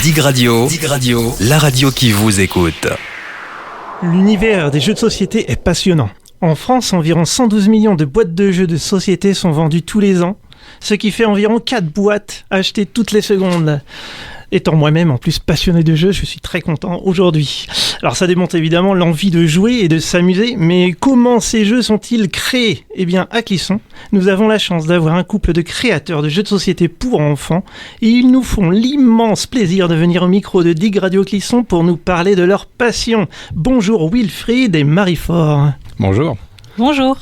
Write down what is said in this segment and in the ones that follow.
Dig Radio, la radio qui vous écoute. L'univers des jeux de société est passionnant. En France, environ 112 millions de boîtes de jeux de société sont vendues tous les ans, ce qui fait environ 4 boîtes achetées toutes les secondes. Étant moi-même en plus passionné de jeux, je suis très content aujourd'hui. Alors ça démontre évidemment l'envie de jouer et de s'amuser, mais comment ces jeux sont-ils créés ? Eh bien à Clisson, nous avons la chance d'avoir un couple de créateurs de jeux de société pour enfants et ils nous font l'immense plaisir de venir au micro de Dig Radio Clisson pour nous parler de leur passion. Bonjour Wilfried et Marie-Fort. Bonjour. Bonjour.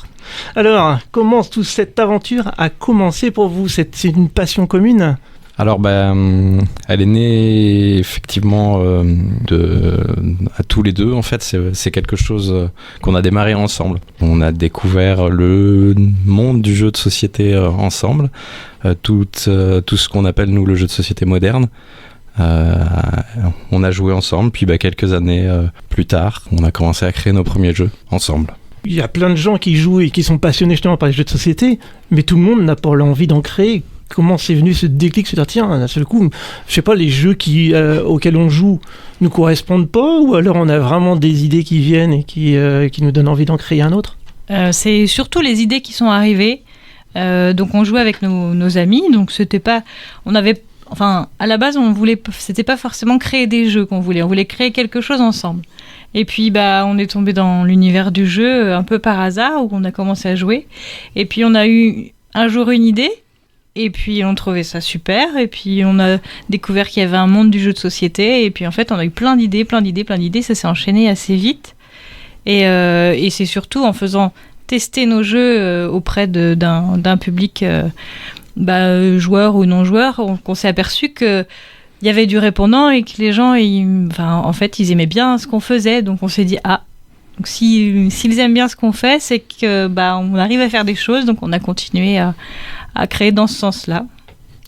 Alors, comment toute cette aventure a commencé pour vous ? C'est une passion commune ? Alors, elle est née effectivement à tous les deux. En fait, c'est quelque chose qu'on a démarré ensemble. On a découvert le monde du jeu de société ensemble, tout ce qu'on appelle nous le jeu de société moderne. On a joué ensemble, puis quelques années plus tard, on a commencé à créer nos premiers jeux ensemble. Il y a plein de gens qui jouent et qui sont passionnés justement par les jeux de société, mais tout le monde n'a pas l'envie d'en créer. Comment c'est venu ce déclic, se dire tiens, d'un seul coup, je sais pas, les jeux auxquels on joue ne correspondent pas, ou alors on a vraiment des idées qui viennent et qui nous donnent envie d'en créer un autre ? C'est surtout les idées qui sont arrivées. Donc on jouait avec nos amis, donc c'était pas, à la base c'était pas forcément créer des jeux qu'on voulait, on voulait créer quelque chose ensemble. Et puis on est tombé dans l'univers du jeu un peu par hasard où on a commencé à jouer. Et puis on a eu un jour une idée. Et puis on trouvait ça super, et puis on a découvert qu'il y avait un monde du jeu de société, et puis en fait on a eu plein d'idées, ça s'est enchaîné assez vite, et c'est surtout en faisant tester nos jeux auprès d'un public joueur ou non joueur qu'on s'est aperçu qu'il y avait du répondant et que les gens ils aimaient bien ce qu'on faisait, donc on s'est dit donc s'ils aiment bien ce qu'on fait, c'est que on arrive à faire des choses, donc on a continué à créer dans ce sens-là.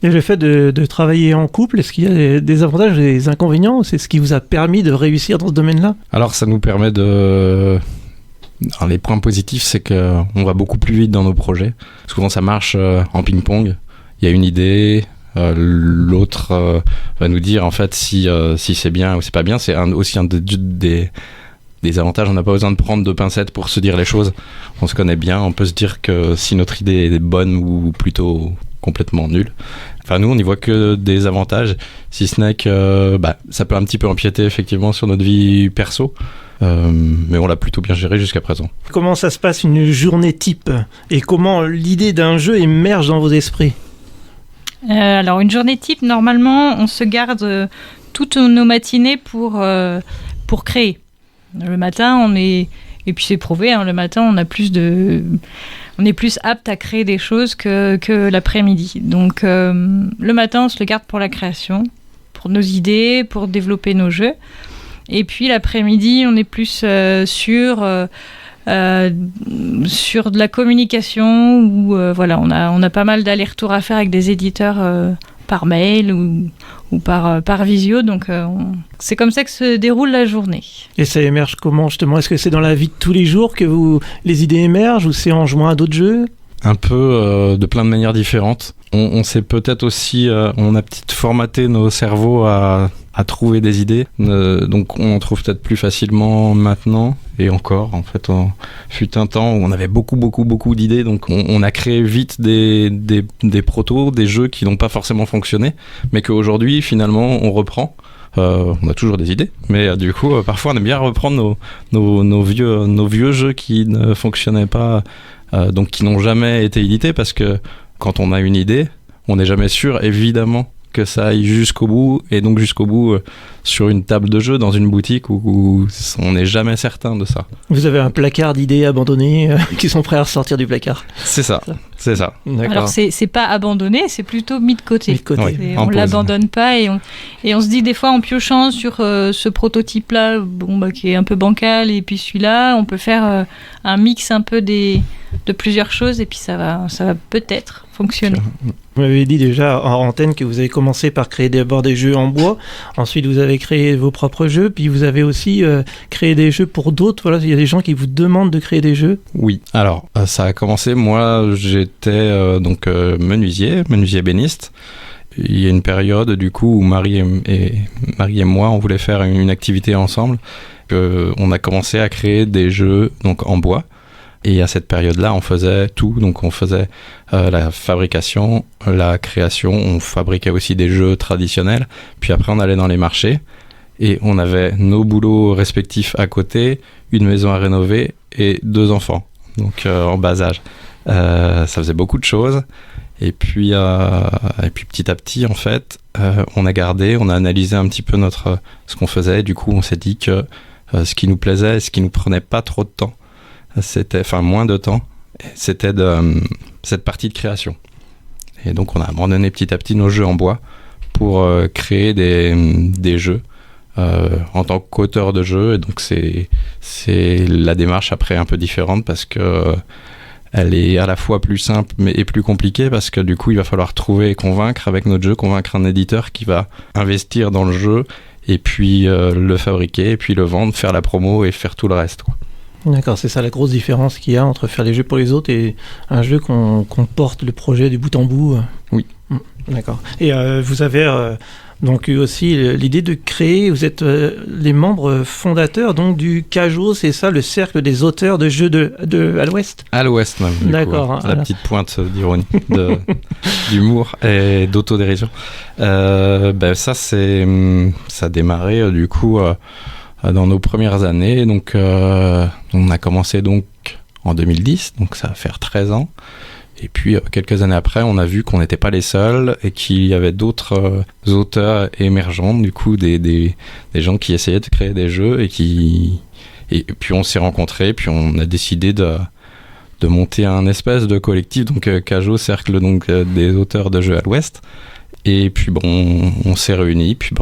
Et le fait de travailler en couple, est-ce qu'il y a des avantages et des inconvénients ? C'est ce qui vous a permis de réussir dans ce domaine-là ? Alors ça nous permet les points positifs, c'est qu'on va beaucoup plus vite dans nos projets. Souvent ça marche en ping-pong. Il y a une idée, l'autre va nous dire en fait si c'est bien ou c'est pas bien. C'est aussi un des avantages, on n'a pas besoin de prendre de pincettes pour se dire les choses. On se connaît bien, on peut se dire que si notre idée est bonne ou plutôt complètement nulle. Enfin, nous, on n'y voit que des avantages, si ce n'est que ça peut un petit peu empiéter effectivement sur notre vie perso. Mais on l'a plutôt bien géré jusqu'à présent. Comment ça se passe une journée type ? Et comment l'idée d'un jeu émerge dans vos esprits ? Alors, une journée type, normalement, on se garde toutes nos matinées pour créer. Le matin, et puis c'est prouvé, le matin, on est plus apte à créer des choses que l'après-midi. Donc, le matin, on se le garde pour la création, pour nos idées, pour développer nos jeux. Et puis, l'après-midi, on est plus sur de la communication, où on a pas mal d'allers-retours à faire avec des éditeurs par mail ou par visio, donc c'est comme ça que se déroule la journée. Et ça émerge comment justement ? Est-ce que c'est dans la vie de tous les jours que les idées émergent, ou c'est en jouant à d'autres jeux ? Un peu de plein de manières différentes. On s'est peut-être aussi, on a peut-être formaté nos cerveaux à trouver des idées, donc on en trouve peut-être plus facilement maintenant, et encore, en fait, fut un temps où on avait beaucoup d'idées, donc on a créé vite des protos, des jeux qui n'ont pas forcément fonctionné, mais qu'aujourd'hui, finalement, on reprend. On a toujours des idées, mais du coup, parfois, on aime bien reprendre nos vieux jeux qui ne fonctionnaient pas, donc qui n'ont jamais été édités, parce que quand on a une idée, on n'est jamais sûr, évidemment, que ça aille jusqu'au bout, et donc jusqu'au bout sur une table de jeu, dans une boutique, où on n'est jamais certain de ça. Vous avez un placard d'idées abandonnées qui sont prêts à ressortir du placard. C'est ça. D'accord. Alors c'est pas abandonné, c'est plutôt mis de côté. Oui, on l'abandonne pas, et on se dit des fois en piochant sur ce prototype-là, qui est un peu bancal, et puis celui-là, on peut faire un mix un peu de plusieurs choses, et puis ça va peut-être fonctionner. Vous m'avez dit déjà en antenne que vous avez commencé par créer d'abord des jeux en bois, ensuite vous avez créé vos propres jeux, puis vous avez aussi créé des jeux pour d'autres. Voilà, il y a des gens qui vous demandent de créer des jeux. Oui, alors ça a commencé, moi j'étais menuisier béniste, il y a une période du coup où Marie et moi on voulait faire une activité ensemble. On a commencé à créer des jeux donc en bois. Et à cette période-là, on faisait tout. Donc on faisait la fabrication, la création, on fabriquait aussi des jeux traditionnels. Puis après, on allait dans les marchés et on avait nos boulots respectifs à côté, une maison à rénover et 2 enfants, donc en bas âge. Ça faisait beaucoup de choses. Et puis petit à petit, en fait, on a analysé un petit peu ce qu'on faisait. Du coup, on s'est dit que ce qui nous plaisait et ce qui nous prenait pas trop de temps, moins de temps, c'était cette partie de création. Et donc on a abandonné petit à petit nos jeux en bois pour créer des jeux en tant qu'auteur de jeu. Et donc c'est la démarche après un peu différente parce que elle est à la fois plus simple et plus compliquée parce que du coup il va falloir trouver et convaincre avec notre jeu, convaincre un éditeur qui va investir dans le jeu et puis le fabriquer et puis le vendre, faire la promo et faire tout le reste, quoi. D'accord, c'est ça la grosse différence qu'il y a entre faire les jeux pour les autres et un jeu qu'on porte le projet du bout en bout. Oui. D'accord. Et vous avez donc eu aussi l'idée de créer, vous êtes les membres fondateurs donc du CAJO, c'est ça, le cercle des auteurs de jeux à l'Ouest ? À l'Ouest même, du d'accord, coup, la petite pointe d'ironie, d'humour et d'autodérision. Ça a démarré du coup dans nos premières années. Donc on a commencé donc en 2010, donc ça va faire 13 ans. Et puis quelques années après, on a vu qu'on n'était pas les seuls et qu'il y avait d'autres auteurs émergents, du coup des gens qui essayaient de créer des jeux et puis on s'est rencontrés, puis on a décidé de monter un espèce de collectif, donc CAJO, cercle donc des auteurs de jeux à l'Ouest. Et puis on s'est réunis, puis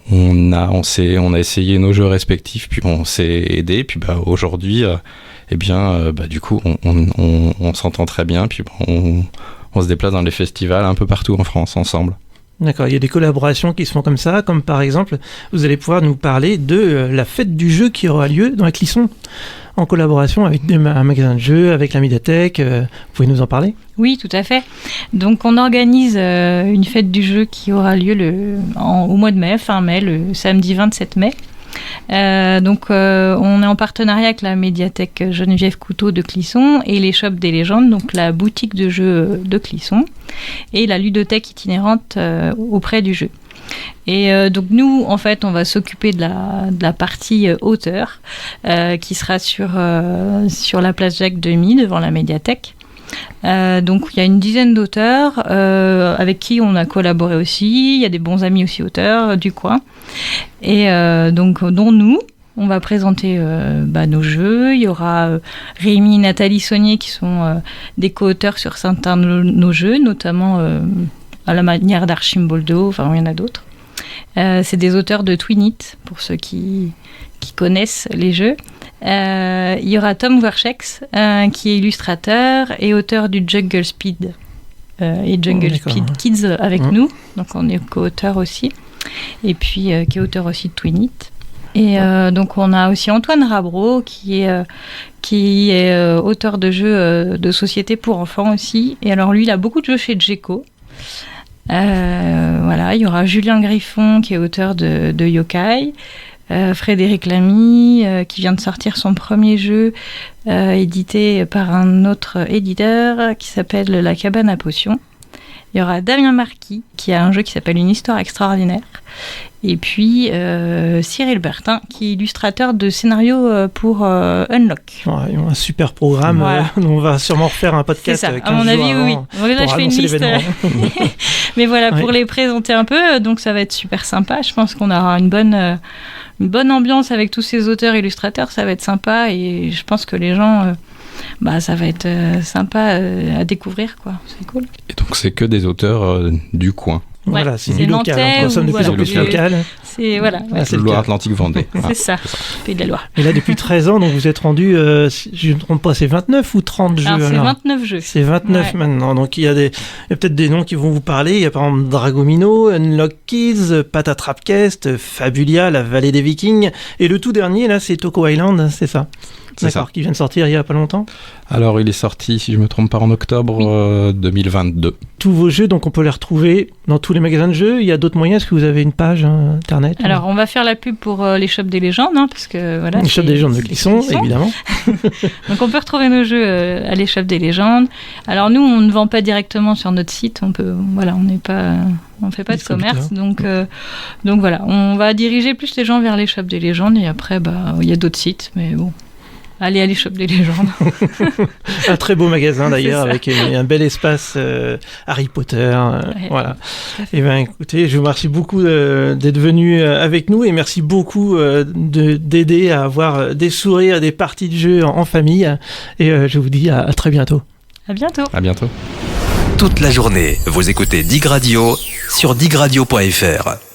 on a essayé nos jeux respectifs, puis on s'est aidés, puis aujourd'hui du coup on s'entend très bien, puis on se déplace dans les festivals un peu partout en France ensemble. D'accord, il y a des collaborations qui se font comme ça, comme par exemple, vous allez pouvoir nous parler de la fête du jeu qui aura lieu dans la Clisson, en collaboration avec un magasin de jeux, avec la médiathèque. Vous pouvez nous en parler ? Oui, tout à fait. Donc on organise une fête du jeu qui aura lieu au mois de mai, fin mai, le samedi 27 mai. On est en partenariat avec la médiathèque Geneviève Couteau de Clisson et les Shops des Légendes, donc la boutique de jeux de Clisson et la ludothèque itinérante auprès du jeu. Et donc nous, en fait, on va s'occuper de la partie auteur qui sera sur la place Jacques Demy devant la médiathèque. Donc il y a une dizaine d'auteurs avec qui on a collaboré aussi. Il y a des bons amis aussi auteurs du coin. Et dont nous, on va présenter nos jeux. Il y aura Rémi et Nathalie Saunier qui sont des co-auteurs sur certains de nos jeux, notamment à la manière d'Archimboldo, enfin il y en a d'autres. C'est des auteurs de Twinit, pour ceux qui connaissent les jeux. Il y aura Tom Werchex, qui est illustrateur et auteur du Jungle Speed et Jungle Speed Kids avec nous. Donc on est co-auteur aussi. Et puis qui est auteur aussi de Twinit. Et donc on a aussi Antoine Rabreau qui est auteur de jeux de société pour enfants aussi. Et alors lui, il a beaucoup de jeux chez Djeco. Il y aura Julien Griffon qui est auteur de Yokai. Frédéric Lamy qui vient de sortir son premier jeu édité par un autre éditeur qui s'appelle La Cabane à Potions. Il y aura Damien Marquis qui a un jeu qui s'appelle Une Histoire Extraordinaire. Et puis Cyril Bertin qui est illustrateur de scénarios pour Unlock. Ouais, ils ont un super programme. Voilà. On va sûrement refaire un podcast. C'est ça, à mon avis, oui. Donc là, je fais une liste. Mais voilà, pour les présenter un peu, donc ça va être super sympa. Je pense qu'on aura une bonne ambiance avec tous ces auteurs illustrateurs. Ça va être sympa et je pense que les gens... ça va être sympa à découvrir, quoi. C'est cool. Et donc c'est que des auteurs du coin. Voilà, c'est du local. On consomme de plus en plus local. C'est c'est le Loire-Atlantique Vendée. C'est ça, Pays de la Loire. Et là, depuis 13 ans, donc vous êtes rendu, si je ne me trompe pas, c'est 29 ou 30 jeux? C'est 29 jeux. C'est 29 maintenant. Donc il y a peut-être des noms qui vont vous parler. Il y a par exemple Dragomino, Unlock Kids, Patatrapcast, Fabulia, La Vallée des Vikings. Et le tout dernier, là, c'est Toko Island, c'est ça? C'est ça. D'accord, qui vient de sortir il y a pas longtemps. Alors, il est sorti, si je me trompe pas, en octobre 2022. Tous vos jeux, donc on peut les retrouver dans tous les magasins de jeux. Il y a d'autres moyens. Est-ce que vous avez une page internet? Alors, on va faire la pub pour les shops des légendes, hein, parce que voilà. Les shops des légendes de Clisson, évidemment. Donc, on peut retrouver nos jeux à l'échoppe des légendes. Alors, nous, on ne vend pas directement sur notre site. On fait pas de commerce. Donc voilà, on va diriger plus les gens vers l'échoppe des légendes. Et après, il y a d'autres sites, mais bon. Allez à l'échoppe des légendes. Un très beau magasin d'ailleurs, avec un bel espace Harry Potter. Voilà. Et bien écoutez, je vous remercie beaucoup d'être venu avec nous et merci beaucoup d'aider à avoir des sourires, des parties de jeu en famille. Et je vous dis à très bientôt. À bientôt. À bientôt. Toute la journée, vous écoutez Dig Radio sur digradio.fr.